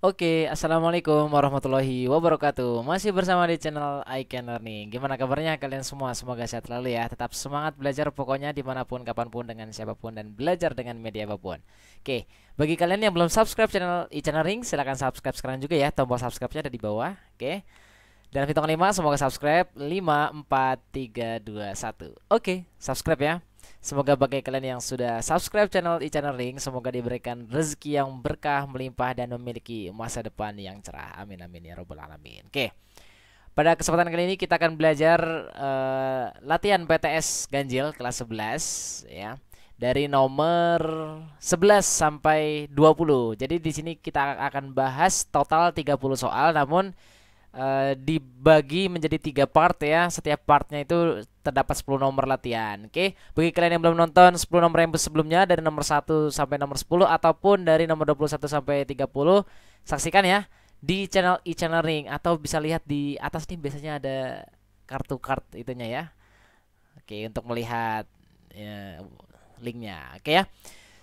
Oke, assalamualaikum warahmatullahi wabarakatuh. Masih bersama di channel I Can Learning. Gimana kabarnya kalian semua? Semoga sehat selalu ya. Tetap semangat belajar pokoknya dimanapun, kapanpun, dengan siapapun, dan belajar dengan media apapun. Oke, bagi kalian yang belum subscribe channel I Can Learning, silahkan subscribe sekarang juga ya. Tombol subscribe-nya ada di bawah. Oke. Dan hitungan 5, semoga subscribe. 5, 4, 3, 2, 1. Oke, subscribe ya. Semoga bagi kalian yang sudah subscribe channel e-channel Link, semoga diberikan rezeki yang berkah, melimpah, dan memiliki masa depan yang cerah. Amin amin ya robbal alamin. Oke. Pada kesempatan kali ini kita akan belajar latihan PTS ganjil kelas 11 ya. Dari nomor 11 sampai 20. Jadi di sini kita akan bahas total 30 soal, namun dibagi menjadi 3 part ya. Setiap partnya itu terdapat 10 nomor latihan. Oke, bagi kalian yang belum nonton 10 nomor yang sebelumnya dari nomor 1 sampai nomor 10 ataupun dari nomor 21 sampai 30, saksikan ya di channel e-channel Ring, atau bisa lihat di atas nih, biasanya ada kartu itunya ya. Oke, untuk melihat ya, linknya. Oke ya.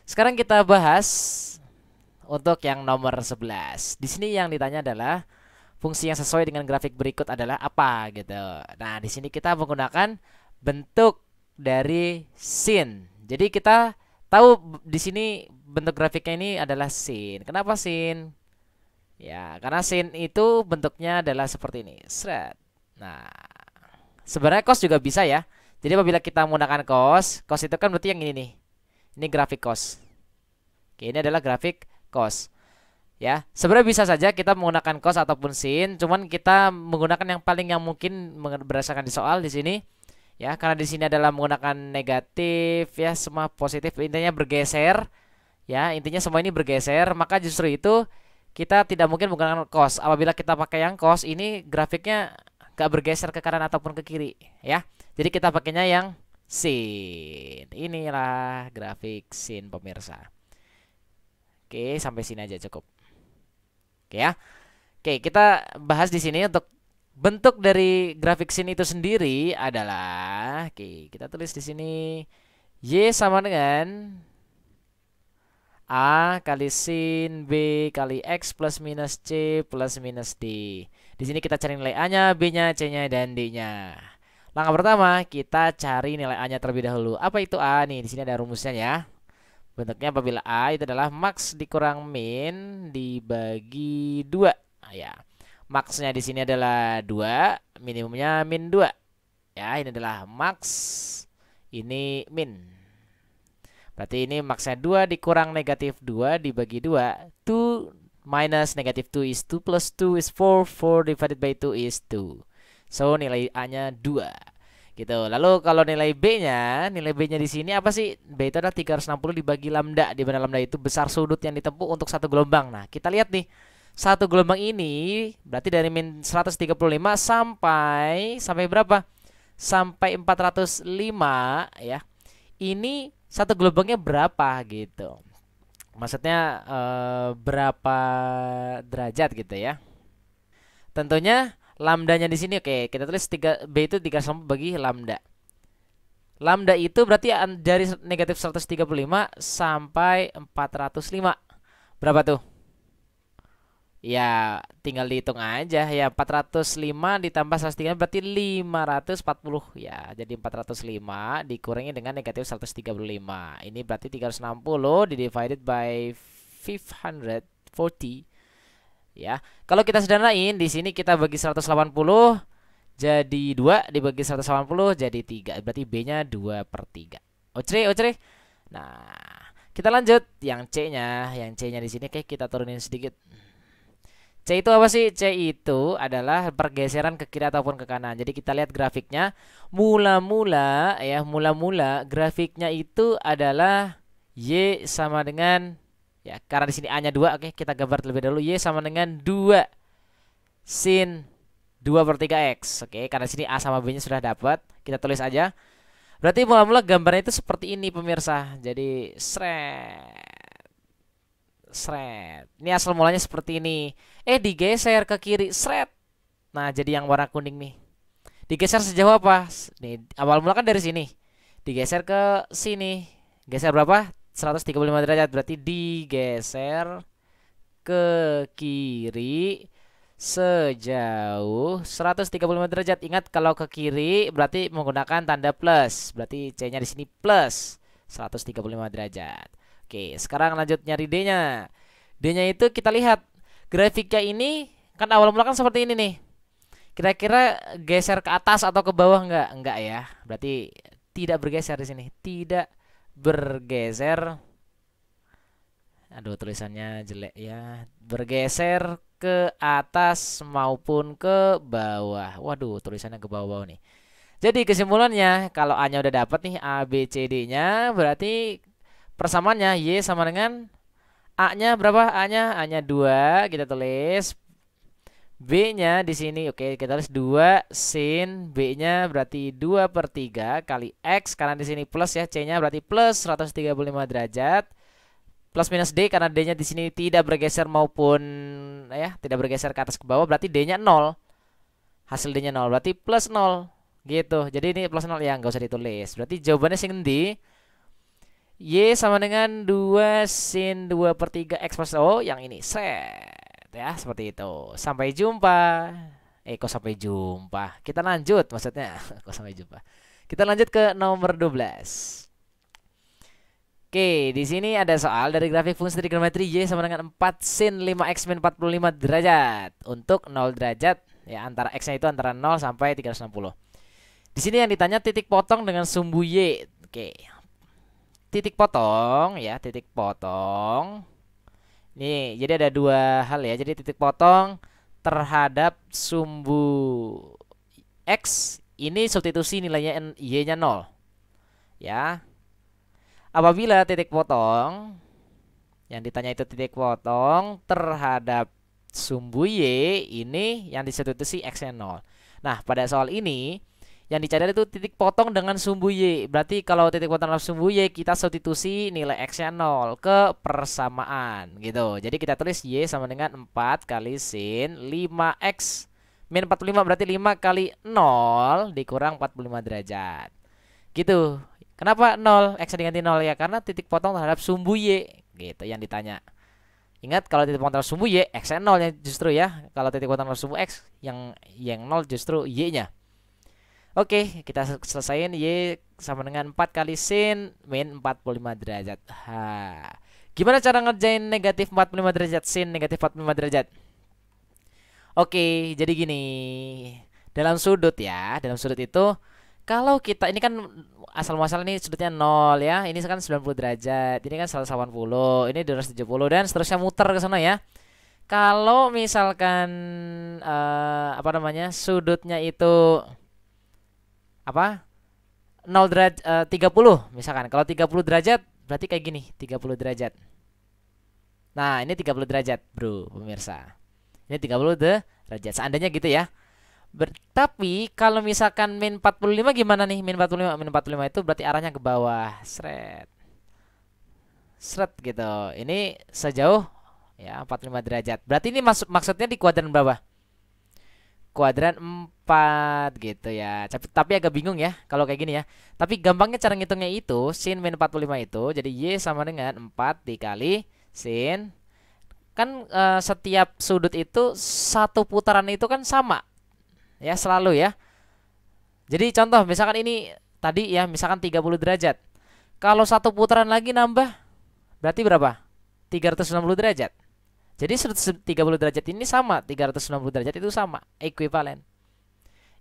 Sekarang kita bahas untuk yang nomor 11. Di sini yang ditanya adalah fungsi yang sesuai dengan grafik berikut adalah apa gitu. Nah, di sini kita menggunakan bentuk dari scene. Jadi kita tahu di sini bentuk grafiknya ini adalah scene. Kenapa scene? Ya, karena scene itu bentuknya adalah seperti ini. Seret. Nah, sebenarnya cos juga bisa ya. Jadi apabila kita menggunakan cos itu kan berarti yang ini nih. Ini grafik cos. Oke, ini adalah grafik cos. Ya, sebenarnya bisa saja kita menggunakan cos ataupun sin, cuman kita menggunakan yang paling yang mungkin berdasarkan di soal di sini. Ya, karena di sini adalah menggunakan negatif ya, semua positif, intinya bergeser. Ya, intinya semua ini bergeser, maka justru itu kita tidak mungkin menggunakan cos. Apabila kita pakai yang cos, ini grafiknya gak bergeser ke kanan ataupun ke kiri, ya. Jadi kita pakainya yang sin. Inilah grafik sin pemirsa. Oke, sampai sini aja cukup. Oke ya. Oke, kita bahas di sini untuk bentuk dari grafik scene itu sendiri adalah, oke, kita tulis di sini Y sama dengan A kali sin B kali X plus minus C plus minus D. Di sini kita cari nilai A-nya, B-nya, C-nya, dan D-nya. Langkah pertama, kita cari nilai A-nya terlebih dahulu. Apa itu A nih? Di sini ada rumusnya ya. Bentuknya apabila A itu adalah max dikurang min dibagi 2. Nah, ya. Maxnya di sini adalah 2, minimumnya min 2. Ya, ini adalah max, ini min. Berarti ini maxnya 2 dikurang negatif 2 dibagi 2. 2 minus negatif 2 is 2 plus 2 is 4. 4 divided by 2 is 2. So nilai A-nya 2. Gitu. Lalu kalau nilai B-nya di sini apa sih? B itu adalah 360 dibagi lambda, di mana lambda itu besar sudut yang ditempuh untuk satu gelombang. Nah, kita lihat nih. Satu gelombang ini berarti dari min 135 sampai berapa? Sampai 405 ya. Ini satu gelombangnya berapa gitu. Maksudnya berapa derajat gitu ya. Tentunya lambdanya di sini, oke, kita tulis 3 B itu 3 bagi lambda. Lambda itu berarti dari negatif 135 sampai 405. Berapa tuh? Ya, tinggal dihitung aja ya. 405 ditambah 135 berarti 540 ya. Jadi 405 dikurangi dengan negatif 135. Ini berarti 360 divided by 540 ya. Kalau kita sederhanain di sini, kita bagi 180 jadi 2 dibagi 180 jadi 3. Berarti B-nya 2/3. Ocre, ocre. Nah, kita lanjut yang C-nya. Yang C-nya di sini kayak kita turunin sedikit. C itu apa sih? C itu adalah pergeseran ke kiri ataupun ke kanan. Jadi kita lihat grafiknya. Mula-mula grafiknya itu adalah Y sama dengan, ya, karena di sini A-nya 2, oke, kita gambar terlebih dahulu. Y sama dengan 2 sin 2/3x. Oke, karena di sini A sama B-nya sudah dapat, kita tulis aja. Berarti mula-mula gambarnya itu seperti ini pemirsa. Jadi seret. Ini asal mulanya seperti ini. Digeser ke kiri, seret. Nah, jadi yang warna kuning nih. Digeser sejauh apa? Nih, awal mula kan dari sini. Digeser ke sini. Geser berapa? 135 derajat. Berarti digeser ke kiri sejauh 135 derajat. Ingat kalau ke kiri berarti menggunakan tanda plus. Berarti C-nya di sini plus 135 derajat. Oke, sekarang lanjut nyari D-nya. D-nya itu kita lihat grafiknya ini kan awal mula kan seperti ini nih. Kira-kira geser ke atas atau ke bawah enggak? Enggak ya. Berarti tidak bergeser di sini. Tidak bergeser. Aduh, tulisannya jelek ya. Bergeser ke atas maupun ke bawah. Waduh, tulisannya ke bawah nih. Jadi kesimpulannya kalau A-nya udah dapat nih, A, B, C, D-nya, berarti persamaannya Y sama dengan A-nya berapa? A-nya 2, kita tulis. B-nya di sini oke, kita tulis 2 sin B-nya berarti 2/3 kali X karena di sini plus ya, C-nya berarti plus 135 derajat. Plus minus D karena D-nya di sini tidak bergeser maupun ya, tidak bergeser ke atas ke bawah, berarti D-nya 0. Hasil D-nya 0 berarti plus 0. Gitu. Jadi ini plus 0 ya, nggak usah ditulis. Berarti jawabannya sing endi? Y sama dengan 2 sin 2/3 X plus O, yang ini. Set. Ya, seperti itu. Sampai jumpa. Kok sampai jumpa? Kita lanjut maksudnya. Kok sampai jumpa? Kita lanjut ke nomor 12. Oke, di sini ada soal dari grafik fungsi trigonometri Y sama dengan 4 sin 5x min 45 derajat untuk 0 derajat ya, antara x-nya itu antara 0 sampai 360. Di sini yang ditanya titik potong dengan sumbu Y. Oke. Titik potong ya, titik potong. Nih, jadi ada dua hal ya. Jadi titik potong terhadap sumbu X ini substitusi nilainya Y-nya 0. Ya. Apabila titik potong yang ditanya itu titik potong terhadap sumbu Y ini yang disubstitusi X-nya 0. Nah, pada soal ini yang dicari itu titik potong dengan sumbu Y. Berarti kalau titik potong dengan sumbu Y kita substitusi nilai X-nya 0 ke persamaan gitu. Jadi kita tulis Y sama dengan 4 kali sin 5X min 45 berarti 5 kali 0 dikurang 45 derajat. Gitu. Kenapa 0? X diganti 0 ya, karena titik potong terhadap sumbu Y gitu yang ditanya. Ingat kalau titik potong terhadap sumbu Y, X-nya 0 ya justru ya. Kalau titik potong terhadap sumbu X yang 0 justru Y-nya. Oke, kita selesaiin Y sama dengan 4 kali sin min 45 derajat. Gimana cara ngerjain negatif 45 derajat sin negatif 45 derajat? Oke, jadi gini. Dalam sudut ya, dalam sudut itu kalau kita ini kan asal muasal ini sudutnya 0 ya. Ini kan 90 derajat. Ini kan 180, ini 270 dan seterusnya muter ke sana ya. Kalau misalkan apa namanya? Sudutnya itu apa? 0 derajat 30 misalkan. Kalau 30 derajat berarti kayak gini, 30 derajat. Nah, ini 30 derajat, Bro, pemirsa. Ini 30 derajat. Seandainya gitu ya. Tapi kalau misalkan min 45 gimana nih? Min 45, min 45 itu berarti arahnya ke bawah. Sret. Sret gitu. Ini sejauh ya 45 derajat. Berarti ini maksudnya di kuadran berapa? Kuadran 4 gitu ya. Tapi agak bingung ya kalau kayak gini ya. Tapi gampangnya cara ngitungnya itu sin min 45 itu jadi Y sama dengan 4 dikali sin. Kan setiap sudut itu satu putaran itu kan sama. Ya selalu ya. Jadi contoh misalkan ini tadi ya misalkan 30 derajat. Kalau satu putaran lagi nambah berarti berapa? 360 derajat. Jadi sudut 30 derajat ini sama, 360 derajat itu sama, ekuivalen.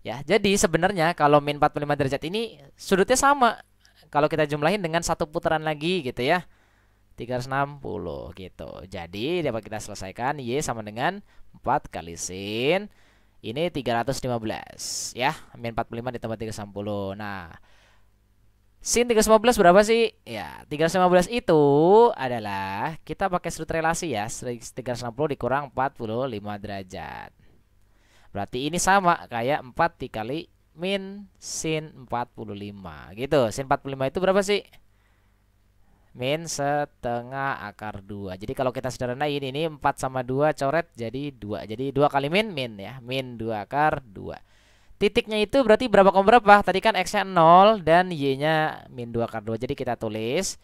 Ya, jadi sebenarnya kalau min 45 derajat ini sudutnya sama. Kalau kita jumlahin dengan satu putaran lagi gitu ya. 360 gitu. Jadi dapat kita selesaikan Y sama dengan 4 kali sin ini 315 ya, min 45 ditambah 360. Nah, sin 315 berapa sih? Ya, 315 itu adalah kita pakai sudut relasi ya, 360 dikurang 45 derajat. Berarti ini sama kayak 4 dikali min sin 45 gitu. Sin 45 itu berapa sih? Min setengah akar 2. Jadi kalau kita sederhanain ini 4 sama 2 coret jadi 2. Jadi 2 kali min ya. Min 2 akar 2. Titiknya itu berarti berapa koma berapa? Tadi kan X-nya 0 dan Y-nya min 2 akar 2. Jadi kita tulis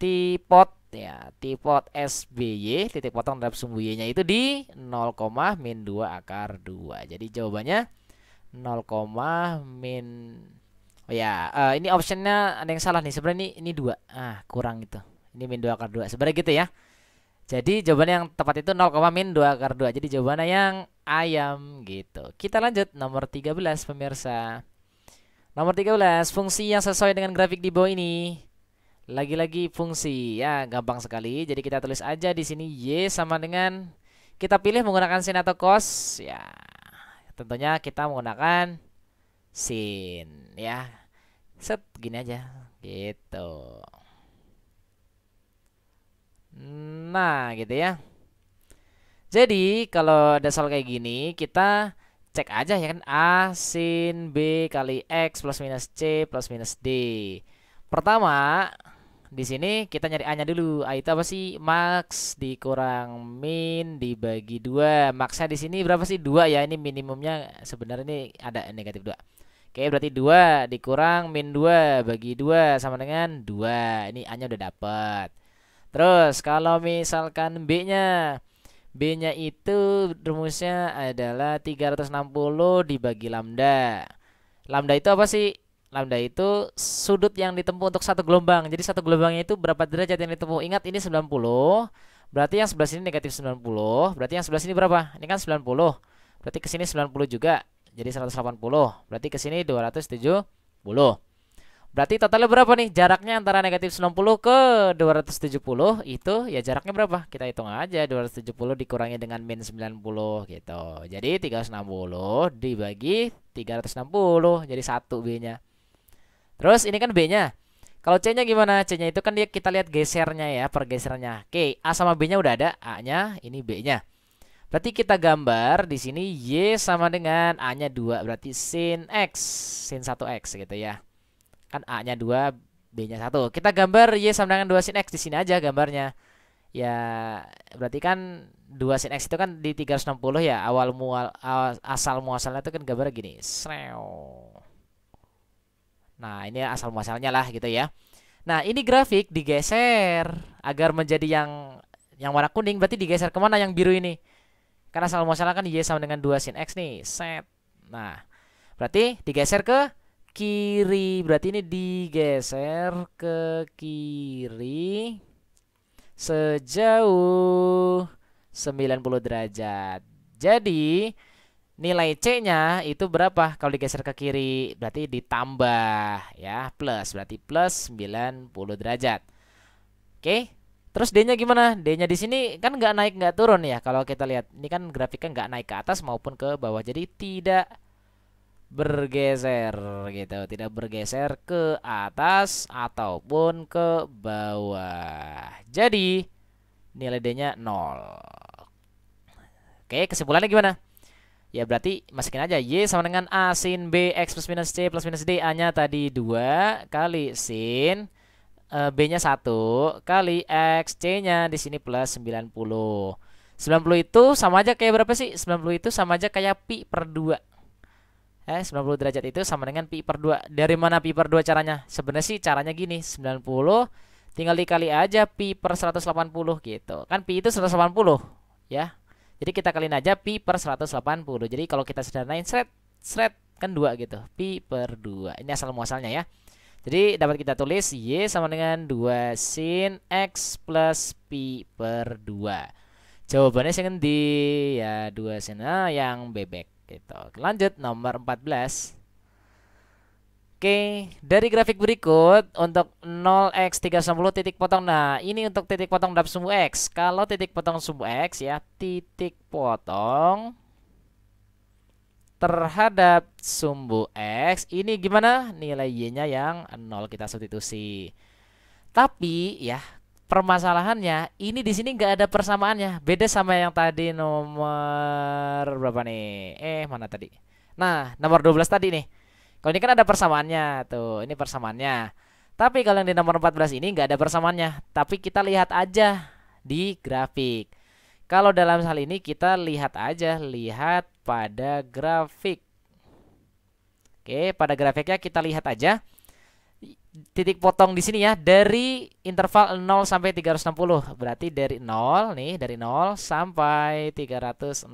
tipot ya, tipot SBY titik potong terhadap sumbu Y-nya itu di 0, min 2 akar 2. Jadi jawabannya 0, min, oh ya, ini optionnya ada yang salah nih. Sebenarnya ini 2. Kurang itu. Ini min 2 akar 2. Sebenarnya gitu ya. Jadi jawabannya yang tepat itu 0, min 2 akar 2. Jadi jawabannya yang ayam gitu. Kita lanjut nomor 13 pemirsa. Nomor 13, fungsi yang sesuai dengan grafik di bawah ini. Lagi-lagi fungsi ya, gampang sekali. Jadi kita tulis aja di sini Y sama dengan, kita pilih menggunakan sin atau cos ya. Tentunya kita menggunakan sin ya. Set gini aja gitu. Nah, gitu ya. Jadi kalau ada soal kayak gini, kita cek aja ya kan, A sin B kali X plus minus C plus minus D. Pertama, di sini kita nyari A-nya dulu. A itu apa sih? Max dikurang min dibagi 2. Maksnya di sini berapa sih? 2 ya. Ini minimumnya sebenarnya ini ada negatif 2. Oke, berarti 2 dikurang min 2 bagi 2 sama dengan 2. Ini A-nya udah dapat. Terus kalau misalkan B-nya itu rumusnya adalah 360 dibagi lambda. Lambda itu apa sih? Lambda itu sudut yang ditempuh untuk satu gelombang. Jadi satu gelombangnya itu berapa derajat yang ditempuh? Ingat ini 90. Berarti yang sebelah sini negatif 90. Berarti yang sebelah sini berapa? Ini kan 90. Berarti ke sini 90 juga. Jadi 180. Berarti ke sini 270. Berarti totalnya berapa nih? Jaraknya antara negatif 90 ke 270 itu ya jaraknya berapa? Kita hitung aja, 270 dikurangi dengan min 90 gitu. Jadi 360 dibagi 360 jadi 1 B-nya. Terus ini kan B-nya. Kalau C-nya gimana? C-nya itu kan kita lihat gesernya ya, pergeserannya. Oke, A sama B-nya udah ada, A-nya, ini B-nya. Berarti kita gambar di sini Y sama dengan A-nya 2, berarti sin X, sin 1X gitu ya. Kan A-nya 2, B-nya 1. Kita gambar Y sama dengan 2 sin X di sini aja gambarnya. Ya, berarti kan 2 sin X itu kan di 360 ya. Asal muasalnya itu kan gambar gini. Nah, ini asal muasalnya lah gitu ya. Nah, ini grafik digeser agar menjadi yang warna kuning, berarti digeser kemana yang biru ini? Karena asal muasalnya kan Y sama dengan 2 sin X nih. Set. Nah, berarti digeser ke kiri, berarti ini digeser ke kiri sejauh 90 derajat. Jadi nilai C-nya itu berapa? Kalau digeser ke kiri berarti ditambah ya, plus, berarti plus 90 derajat. Oke. Terus D-nya gimana? D-nya di sini kan nggak naik nggak turun ya. Kalau kita lihat ini kan grafiknya nggak naik ke atas maupun ke bawah. Jadi tidak bergeser gitu, tidak bergeser ke atas ataupun ke bawah. Jadi nilai D-nya 0. Oke, kesimpulannya gimana? Ya berarti masukin aja Y sama dengan A sin B X plus minus C plus minus D. A-nya tadi 2 kali sin B-nya 1 kali X, C-nya di sini plus 90. 90 itu sama aja kayak berapa sih? 90 itu sama aja kayak pi per 2. 90 derajat itu sama dengan pi per 2. Dari mana pi per 2 caranya? Sebenarnya sih caranya gini, 90 tinggal dikali aja pi per 180 gitu. Kan pi itu 180 ya. Jadi kita kaliin aja pi per 180. Jadi kalau kita sederhanain seret kan 2 gitu. Pi per 2. Ini asal muasalnya ya. Jadi dapat kita tulis Y sama dengan 2 sin X plus pi per 2. Jawabannya sih kan di ya 2 sin yang bebek gitu. Lanjut nomor 14. Oke, dari grafik berikut untuk 0x 360 titik potong. Nah, ini untuk titik potong dalam sumbu X. Kalau titik potong sumbu X ya, titik potong terhadap sumbu X ini gimana? Nilai Y-nya yang 0 kita substitusi. Tapi ya, permasalahannya ini di sini nggak ada persamaannya. Beda sama yang tadi nomor berapa nih? Mana tadi? Nah, nomor 12 tadi nih. Kalau ini kan ada persamaannya tuh. Ini persamaannya. Tapi kalau yang di nomor 14 ini nggak ada persamaannya. Tapi kita lihat aja di grafik. Kalau dalam hal ini kita lihat aja, lihat pada grafik. Oke, pada grafiknya kita lihat aja. titik potong di sini ya dari interval 0 sampai 360. Berarti dari 0 nih, dari 0 sampai 360.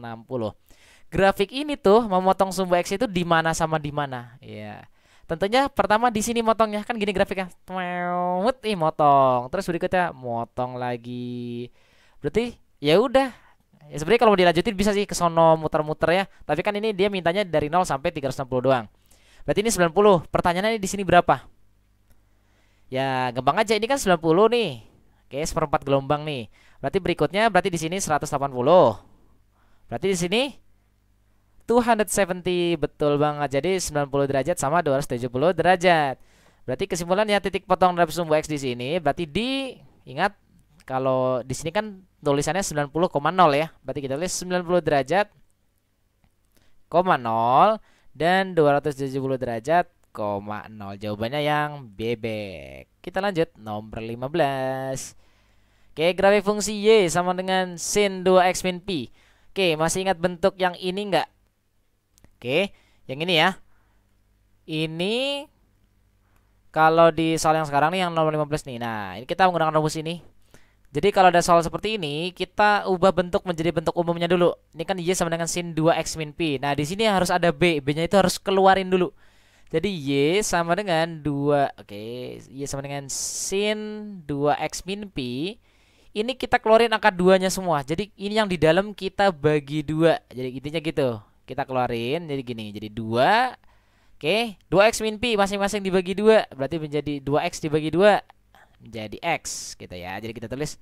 Grafik ini tuh memotong sumbu X itu di mana sama di mana? Ya. Tentunya pertama di sini motongnya kan gini grafiknya. Twewet, motong. Terus berikutnya motong lagi. Berarti ya udah. Ya sebenarnya kalau mau dilanjutin bisa sih ke sono muter-muter ya. Tapi kan ini dia mintanya dari 0 sampai 360 doang. Berarti ini 90. Pertanyaannya di sini berapa? Ya, gampang aja, ini kan 90 nih. Oke, seperempat gelombang nih. Berarti berikutnya berarti di sini 180. Berarti di sini 270, betul banget. Jadi 90 derajat sama 270 derajat. Berarti kesimpulannya titik potong dari sumbu X di sini berarti ingat kalau di sini kan tulisannya 90,0 ya. Berarti kita tulis 90 derajat, 0 dan 270 derajat, 0. Jawabannya yang bebek. Kita lanjut nomor 15. Oke, grafik fungsi Y sama dengan sin 2x min pi. Oke, masih ingat bentuk yang ini enggak? Oke, yang ini ya. Ini kalau di soal yang sekarang nih yang nomor 15 nih. Nah, ini kita menggunakan rumus ini. Jadi kalau ada soal seperti ini, kita ubah bentuk menjadi bentuk umumnya dulu. Ini kan Y sama dengan sin 2x min pi. Nah, di sini harus ada B. B-nya itu harus keluarin dulu. Jadi Y sama dengan 2. Oke, Y sama dengan sin 2x min pi. Ini kita keluarin angka 2-nya semua. Jadi ini yang di dalam kita bagi 2. Jadi intinya gitu. Kita keluarin jadi gini. Jadi 2. Oke, 2x min pi masing-masing dibagi 2. Berarti menjadi 2x dibagi 2 menjadi x gitu ya. Jadi kita tulis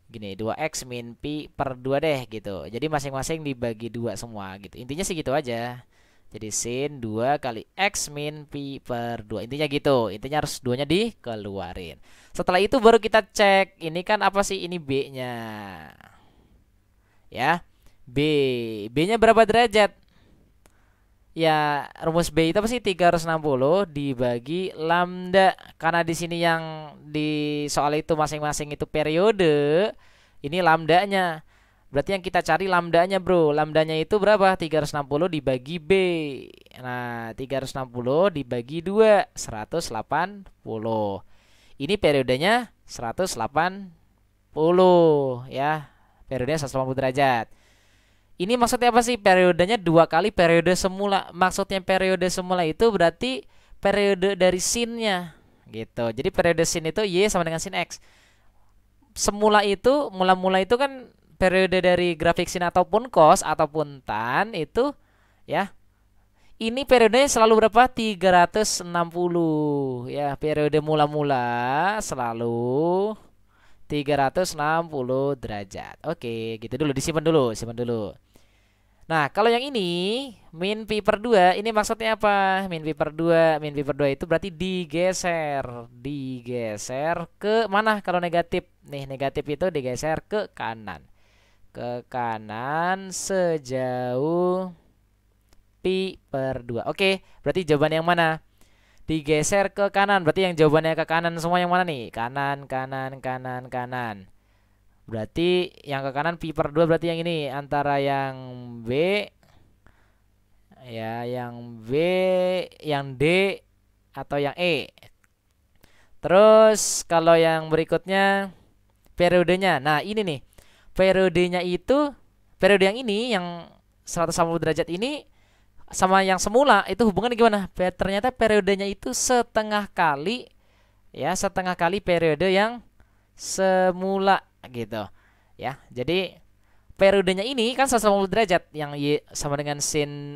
gini, 2x min pi per 2 deh gitu. Jadi masing-masing dibagi 2 semua gitu. Intinya sih gitu aja. Jadi sin 2 kali x min pi per 2. Intinya gitu. Intinya harus 2-nya dikeluarin. Setelah itu baru kita cek. Ini kan apa sih? Ini B-nya. Ya. B-nya berapa derajat? Ya, rumus B itu apa sih? 360 dibagi lambda. Karena di sini yang di soal itu masing-masing itu periode. Ini lambdanya. Berarti yang kita cari lambdanya, bro. Lambdanya itu berapa? 360 dibagi B. Nah, 360 dibagi 2, 180. Ini periodenya 180 ya. Periodenya 180 derajat. Ini maksudnya apa sih? Periodenya 2 kali periode semula. Maksudnya periode semula itu berarti periode dari sinnya gitu. Jadi periode sin itu Y sama dengan sin X. Semula itu, mula-mula itu kan periode dari grafik sin ataupun cos ataupun tan itu ya. Ini periodenya selalu berapa? 360 ya. Periode mula-mula selalu 360 derajat. Oke, gitu dulu, disimpan dulu, simpan dulu. Nah, kalau yang ini min pi per 2, ini maksudnya apa? Min pi per 2, min pi per 2 itu berarti digeser. Digeser ke mana kalau negatif? Nih, negatif itu digeser ke kanan. Ke kanan sejauh pi per 2. Oke, berarti jawaban yang mana? Digeser ke kanan. Berarti yang jawabannya ke kanan semua yang mana nih? Kanan, kanan, kanan, kanan. Berarti yang ke kanan pi per 2 berarti yang ini. Antara yang B ya, yang B, yang D atau yang E. Terus kalau yang berikutnya periodenya. Nah, ini nih. Periodenya itu periode yang ini yang 180 derajat ini sama yang semula itu hubungannya gimana? Ternyata periodenya itu setengah kali ya, setengah kali periode yang semula gitu ya. Jadi periodenya ini kan 180 derajat yang Y sama dengan sin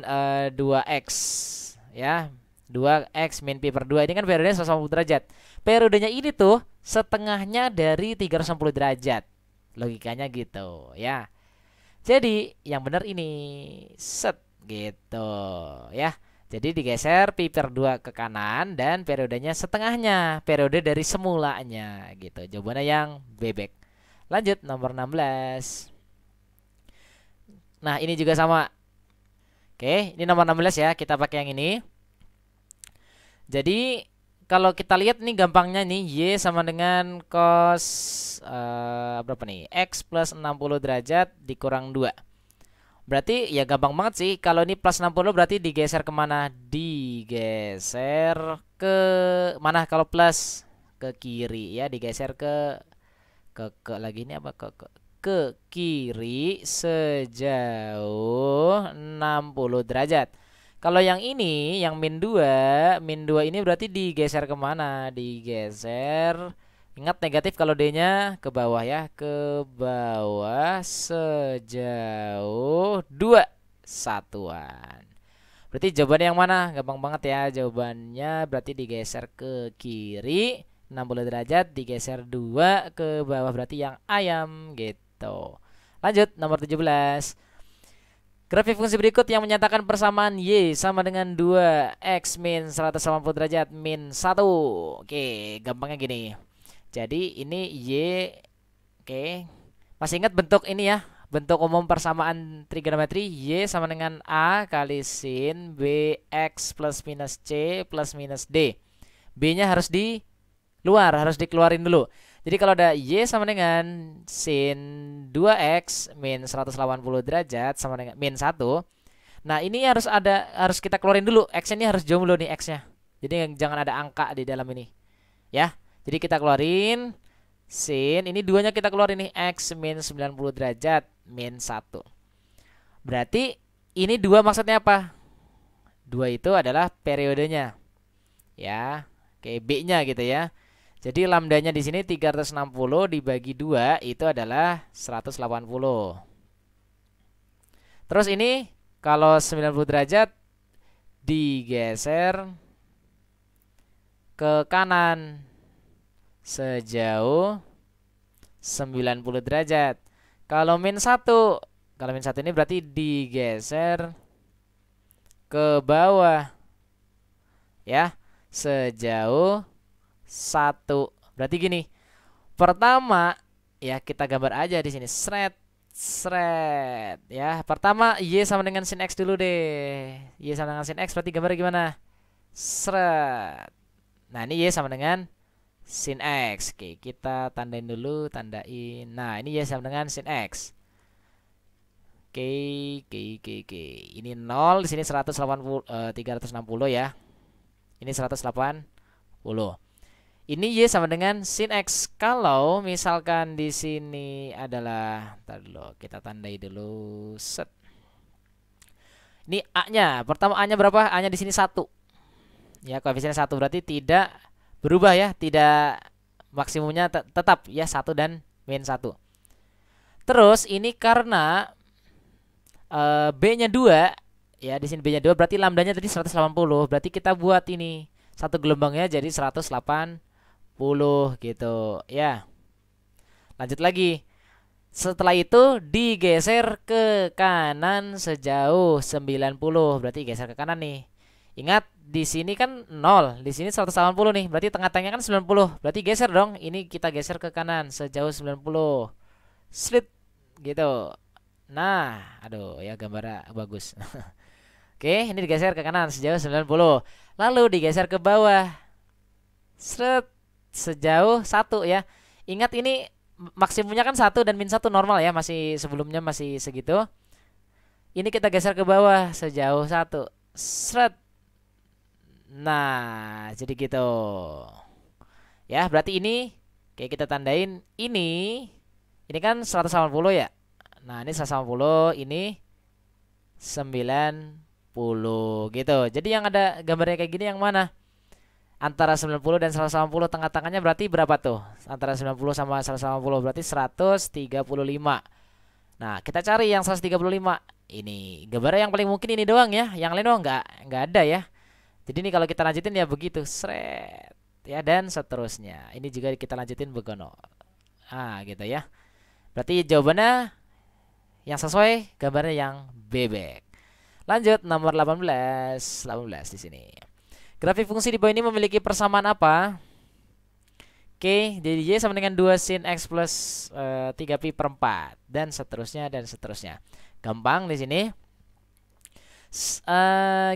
2x ya. 2x min pi per 2 ini kan periodenya 180 derajat. Periodenya ini tuh setengahnya dari 360 derajat. Logikanya gitu ya. Jadi yang benar ini set gitu ya. Jadi digeser pi per 2 ke kanan dan periodenya setengahnya, periode dari semulanya gitu. Jawabannya yang bebek. Lanjut nomor 16. Nah, ini juga sama. Oke, ini nomor 16 ya, kita pakai yang ini. Jadi kalau kita lihat nih gampangnya nih, Y sama dengan cos berapa nih? X plus 60 derajat dikurang 2. Berarti ya gampang banget sih. Kalau ini plus 60 berarti digeser kemana? Digeser ke mana kalau plus? Ke kiri ya, digeser ke lagi ini apa ke kiri sejauh 60 derajat. Kalau yang ini yang min 2 ini berarti digeser kemana? Digeser. Ingat negatif kalau D-nya ke bawah ya, ke bawah sejauh 2 satuan. Berarti jawabannya yang mana? Gampang banget ya. Jawabannya berarti digeser ke kiri 60 derajat, digeser 2 ke bawah berarti yang ayam gitu. Lanjut nomor 17. Grafik fungsi berikut yang menyatakan persamaan Y sama dengan 2x min 180 derajat min 1. Oke, gampangnya gini. Jadi ini Y, oke. Masih ingat bentuk ini ya? Bentuk umum persamaan trigonometri Y sama dengan A kali sin BX plus minus C plus minus D. B-nya harus di luar, harus dikeluarin dulu. Jadi kalau ada Y sama dengan sin 2x min 180 derajat sama dengan min 1. Nah, ini harus kita keluarin dulu. X ini harus jauh dulu nih X-nya. Jadi jangan ada angka di dalam ini. Ya. Jadi kita keluarin sin, ini duanya kita keluarin nih X min 90 derajat min 1. Berarti ini 2 maksudnya apa? 2 itu adalah periodenya. Ya, kayak B-nya gitu ya. Jadi lambdanya di sini 360 dibagi 2 itu adalah 180. Terus ini kalau 90 derajat digeser ke kanan sejauh 90 derajat. Kalau min 1, kalau min 1 ini berarti digeser ke bawah ya, sejauh 1. Berarti gini. Pertama ya kita gambar aja di sini. Sret ya. Pertama Y sama dengan sin X dulu deh. Y sama dengan sin X berarti gambar gimana? Sret. Nah, ini Y sama dengan sin X. Oke, kita tandain dulu, tandain. Nah, ini Y sama dengan sin X. Oke. Ini 0, di sini 180 360 ya. Ini 180. Ini Y sama dengan sin X. Kalau misalkan di sini adalah, ntar dulu kita tandai dulu. Set. Ini A-nya. Pertama A-nya berapa? A-nya di sini 1. Ya, koefisiennya 1 berarti tidak berubah ya, tidak maksimumnya tetap ya 1 dan min 1. Terus ini karena B-nya 2 ya, di sini B-nya 2 berarti lambdanya tadi 180. Berarti kita buat ini satu gelombangnya jadi 180 gitu ya. Lanjut lagi. Setelah itu digeser ke kanan sejauh 90. Berarti geser ke kanan nih. Ingat di sini kan 0, di sini 180 nih. Berarti tengah-tengahnya kan 90. Berarti geser dong. Ini kita geser ke kanan sejauh 90. Slit gitu. Nah, aduh ya gambarnya bagus. Oke, ini digeser ke kanan sejauh 90. Lalu digeser ke bawah. Sret sejauh 1 ya. Ingat ini maksimumnya kan 1 dan min 1 normal ya, masih sebelumnya masih segitu. Ini kita geser ke bawah sejauh 1. Sret. Nah, jadi gitu. Ya, berarti ini kayak kita tandain ini kan 180 ya. Nah, ini 180, ini 90 gitu. Jadi yang ada gambarnya kayak gini yang mana? Antara 90 dan 180, tengah-tengahnya berarti berapa tuh? Antara 90 sama 180 berarti 135. Nah, kita cari yang 135. Ini gambarnya yang paling mungkin ini doang ya. Yang lain enggak ada ya. Jadi ini kalau kita lanjutin ya begitu, seret ya, dan seterusnya. Ini juga kita lanjutin begono. Ah, gitu ya. Berarti jawabannya yang sesuai gambarnya yang bebek. Lanjut nomor 18 di sini. Grafik fungsi di bawah ini memiliki persamaan apa? Oke, jadi Y sama dengan 2 sin X plus 3pi per 4 dan seterusnya dan seterusnya. Gampang di sini.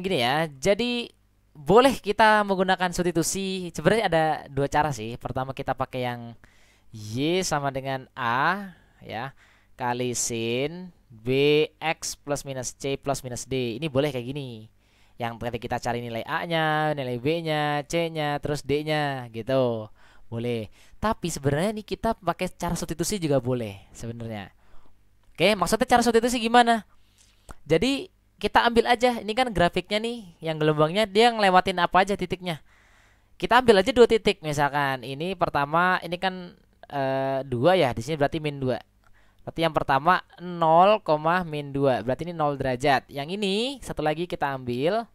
Gini ya. Jadi boleh kita menggunakan substitusi. Sebenarnya ada dua cara sih. Pertama kita pakai yang Y sama dengan A ya, kali sin Bx plus minus C plus minus D. Ini boleh kayak gini. Yang tadi kita cari nilai A-nya, nilai B-nya, C-nya, terus D-nya gitu. Boleh. Tapi sebenarnya nih kita pakai cara substitusi juga boleh sebenarnya. Oke, maksudnya cara substitusi gimana? Jadi kita ambil aja, ini kan grafiknya nih, yang gelombangnya dia ngelewatin apa aja titiknya. Kita ambil aja 2 titik misalkan. Ini pertama, ini kan 2 ya, di sini berarti min 2. Berarti yang pertama 0, min 2. Berarti ini 0 derajat. Yang ini satu lagi kita ambil.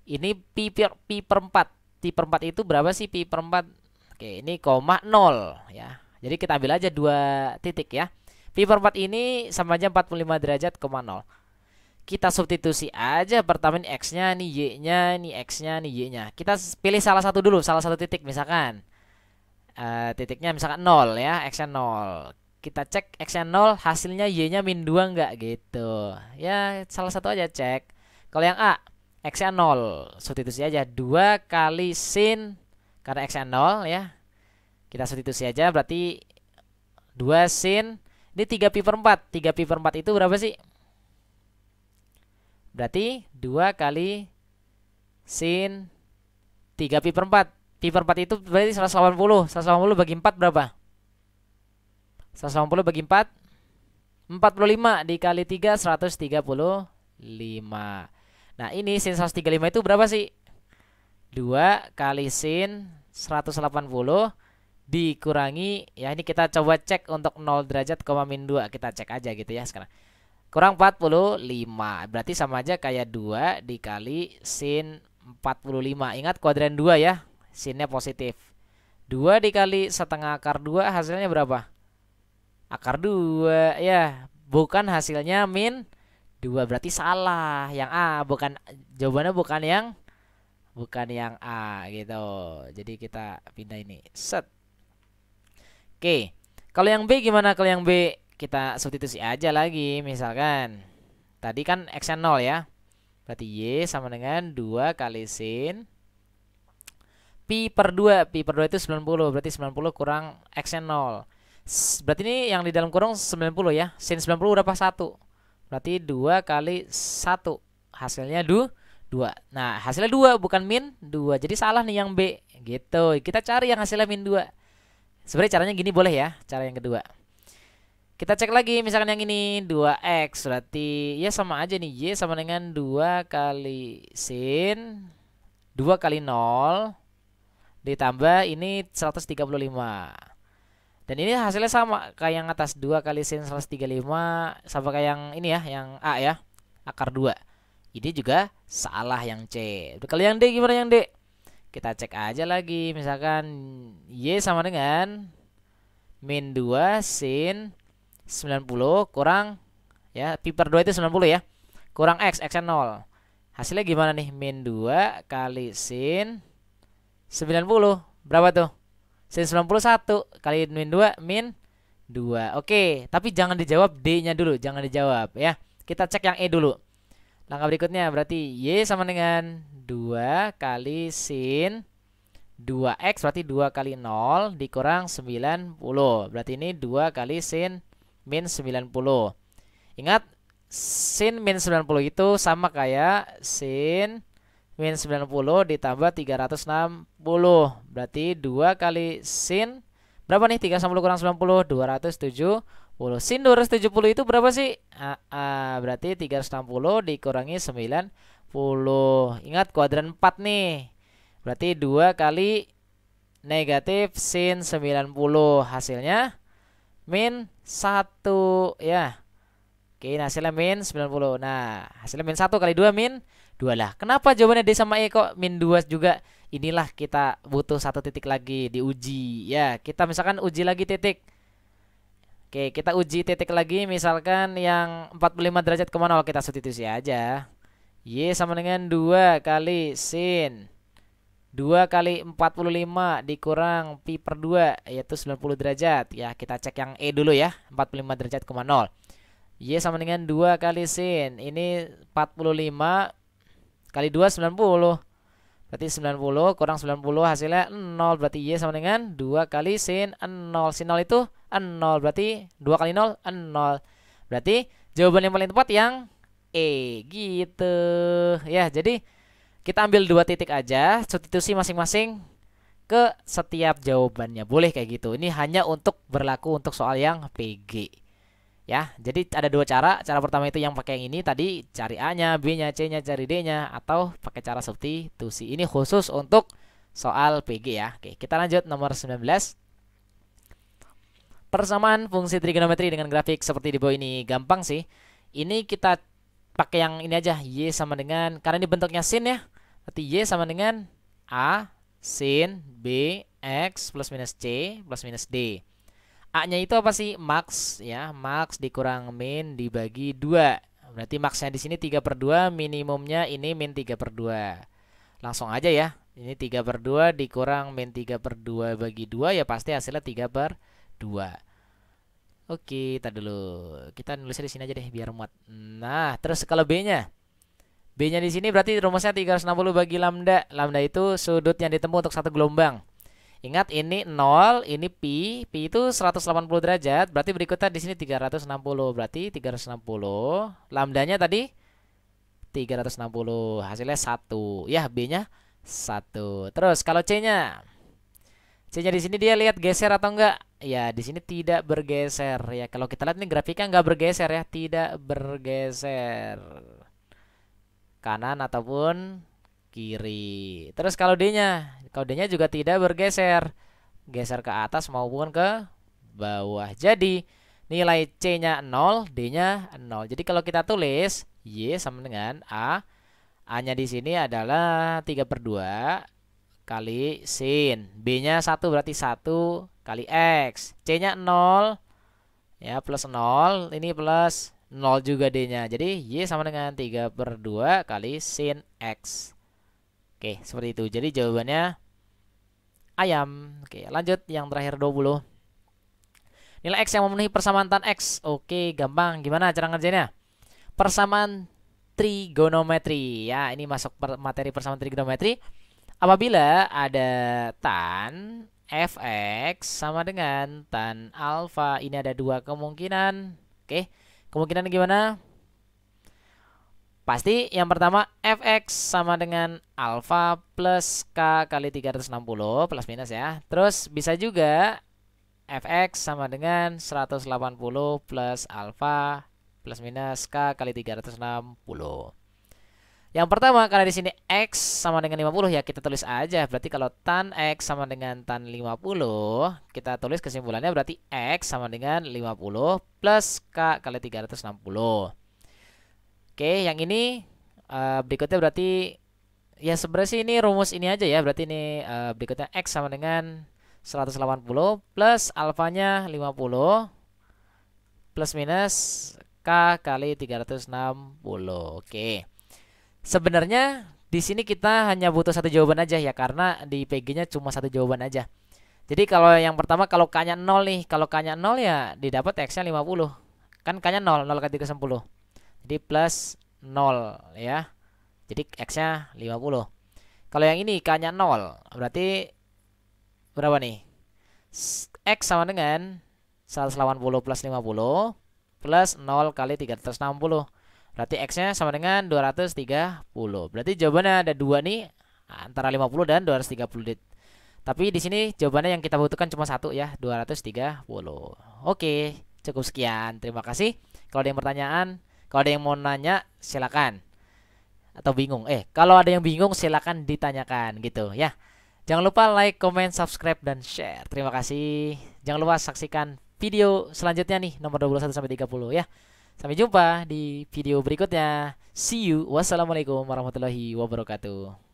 Ini pi per 4. Pi per 4 itu berapa sih pi per 4? Oke, ini koma 0 ya. Jadi kita ambil aja 2 titik ya. Pi per 4 ini sama aja 45 derajat, koma 0. Kita substitusi aja, pertama ini X-nya, ini Y-nya, ini X-nya, ini Y-nya. Kita pilih salah satu dulu, salah satu titik misalkan. Titiknya misalkan 0 ya, X-nya 0. Kita cek X-nya 0, hasilnya Y-nya min 2 enggak gitu. Ya, salah satu aja cek. Kalau yang A, X-nya 0, substitusi aja 2 kali sin, karena X-nya 0 ya. Kita substitusi aja, berarti 2 sin, ini 3 pi per 4. 3 pi per 4 itu berapa sih? Berarti 2 kali sin 3 pi per 4. Pi per 4 itu berarti 180. 180 bagi 4 berapa? 180 bagi 4 45 dikali 3 135. Nah ini sin 135 itu berapa sih? 2 kali sin 180 dikurangi, ya ini kita coba cek untuk 0 derajat, min 2. Kita cek aja gitu ya sekarang. Kurang 45. Berarti sama aja kayak 2 dikali sin 45. Ingat kuadran 2 ya. Sinnya positif. 2 dikali setengah akar 2 hasilnya berapa? Akar 2 ya. Bukan hasilnya min 2. Berarti salah. Yang A bukan, jawabannya bukan yang A gitu. Jadi kita pindah ini. Set. Oke. Kalau yang B gimana? Kalau yang B kita substitusi aja lagi. Misalkan tadi kan X-nya 0 ya. Berarti Y sama dengan 2 kali sin pi per 2. Pi per 2 itu 90. Berarti 90 kurang X-nya 0. Berarti ini yang di dalam kurung 90 ya. Sin 90 berapa? 1. Berarti 2 kali 1. Hasilnya 2. Nah hasilnya 2 bukan min 2. Jadi salah nih yang B gitu. Kita cari yang hasilnya min 2. Sebenarnya caranya gini boleh ya. Cara yang kedua. Kita cek lagi misalkan yang ini 2x, berarti ya sama aja nih, Y sama dengan 2 kali sin 2 kali 0 ditambah ini 135. Dan ini hasilnya sama kayak yang atas, 2 kali sin 135 sama kayak yang ini ya, yang A ya, akar 2. Ini juga salah yang C. Kalau yang D gimana yang D? Kita cek aja lagi, misalkan Y sama dengan min 2 sin 90 kurang ya, pi per 2 itu 90 ya, kurang X, X-nya 0. Hasilnya gimana nih? Min 2 kali sin 90 berapa tuh? Sin 91 kali min 2 min 2. Oke, tapi jangan dijawab D-nya dulu, jangan dijawab ya. Kita cek yang E dulu. Langkah berikutnya berarti Y sama dengan 2 kali sin 2x, berarti 2 kali 0 dikurang 90. Berarti ini 2 kali sin min 90. Ingat, sin min 90 itu sama kayak sin min 90 ditambah 360. Berarti 2 kali sin berapa nih? 360 kurang 90, 270. Sin 270 itu berapa sih? Berarti 360 dikurangi 90. Ingat kuadran 4 nih. Berarti 2 kali negatif sin 90. Hasilnya min 1 ya. Oke, nah hasilnya min 90. Nah, hasilnya min 1 kali 2 min 2 lah. Kenapa jawabannya D sama E kok min 2 juga? Inilah kita butuh satu titik lagi diuji ya. Kita misalkan uji lagi titik. Oke, kita uji titik lagi, misalkan yang 45 derajat ke 0 kita substitusi aja. Y sama dengan 2 kali sin 2 kali 45 dikurang pi per 2 yaitu 90 derajat. Ya, kita cek yang E dulu ya, 45 derajat, 0. Y sama dengan 2 kali sin. Ini 45 kali 2 90. Berarti 90 kurang 90 hasilnya 0. Berarti Y sama dengan 2 kali sin 0. Sin 0 itu 0. Berarti 2 kali 0 0. Berarti Jawaban yang paling tepat yang E gitu. Ya, jadi kita ambil 2 titik aja, substitusi masing-masing ke setiap jawabannya. Boleh kayak gitu. Ini hanya untuk berlaku untuk soal yang PG. Ya, jadi ada 2 cara. Cara pertama itu yang pakai yang ini tadi, cari A-nya, B-nya, C-nya, cari D-nya, atau pakai cara substitusi. Ini khusus untuk soal PG ya. Oke, kita lanjut nomor 19. Persamaan fungsi trigonometri dengan grafik seperti di bawah ini. Gampang sih. Ini kita pakai yang ini aja. Y sama dengan, karena ini bentuknya sin ya. Berarti Y sama dengan A sin B X plus minus C plus minus D. A-nya itu apa sih? Max ya. Max dikurang min dibagi 2. Berarti maxnya di sini 3/2, minimumnya ini min 3/2. Langsung aja ya. Ini 3/2 dikurang min 3/2 bagi 2 ya pasti hasilnya 3/2. Oke, kita dulu. Kita nulisnya di sini aja deh biar muat. Nah, terus kalau B-nya. B-nya di sini berarti rumusnya 360 bagi lambda. Lambda itu sudut yang ditempuh untuk satu gelombang. Ingat ini 0, ini pi. Pi itu 180 derajat, berarti berikutnya di sini 360. Berarti 360. Lambdanya tadi 360. Hasilnya 1. Ya, B-nya 1. Terus kalau C-nya. C-nya di sini dia lihat geser atau enggak? Ya, di sini tidak bergeser. Ya, kalau kita lihat ini grafiknya enggak bergeser ya, tidak bergeser. Kanan ataupun kiri. Terus kalau D-nya, juga tidak bergeser, geser ke atas maupun ke bawah. Jadi nilai C-nya 0, D-nya 0. Jadi kalau kita tulis Y sama dengan A, A-nya di sini adalah 3/2 kali sin, B-nya 1 berarti 1 kali X, C-nya 0 ya plus 0, ini plus 0 juga D-nya. Jadi Y sama dengan 3/2 kali sin X. Oke, seperti itu. Jadi jawabannya ayam. Oke, lanjut yang terakhir 20. Nilai X yang memenuhi persamaan tan X. Oke, gampang. Gimana cara ngerjainnya? Persamaan trigonometri. Ya, ini masuk materi persamaan trigonometri. Apabila ada tan fx sama dengan tan alfa, ini ada 2 kemungkinan. Oke, kemungkinan gimana? Pasti yang pertama fx sama dengan alfa plus k kali 360 plus minus ya. Terus bisa juga fx sama dengan 180 plus alfa plus minus k kali 360. Yang pertama karena di sini x sama dengan 50 ya kita tulis aja. Berarti kalau tan x sama dengan tan 50, kita tulis kesimpulannya berarti x sama dengan 50 plus k kali 360. Oke, yang ini berikutnya berarti ya sebenarnya sih ini rumus ini aja ya. Berarti ini berikutnya x sama dengan 180 plus alfanya 50 plus minus k kali 360. Oke. Sebenarnya di sini kita hanya butuh satu jawaban aja ya, karena di PG-nya cuma satu jawaban aja. Jadi kalau yang pertama kalau k-nya 0 nih, kalau k-nya 0 ya didapat x-nya 50. Kan k-nya 0, 0 kali 360. Jadi plus 0 ya. Jadi x-nya 50. Kalau yang ini k-nya 0, berarti berapa nih? X sama dengan 180 plus 50 plus 0 kali 360. Berarti x-nya sama dengan 230. Berarti jawabannya ada 2 nih, antara 50 dan 230. Tapi di sini jawabannya yang kita butuhkan cuma satu ya, 230. Oke, cukup sekian. Terima kasih. Kalau ada yang pertanyaan, kalau ada yang mau nanya silakan. Atau bingung. Kalau ada yang bingung silakan ditanyakan gitu ya. Jangan lupa like, comment, subscribe dan share. Terima kasih. Jangan lupa saksikan video selanjutnya nih nomor 21 sampai 30 ya. Sampai jumpa di video berikutnya. See you. Wassalamualaikum warahmatullahi wabarakatuh.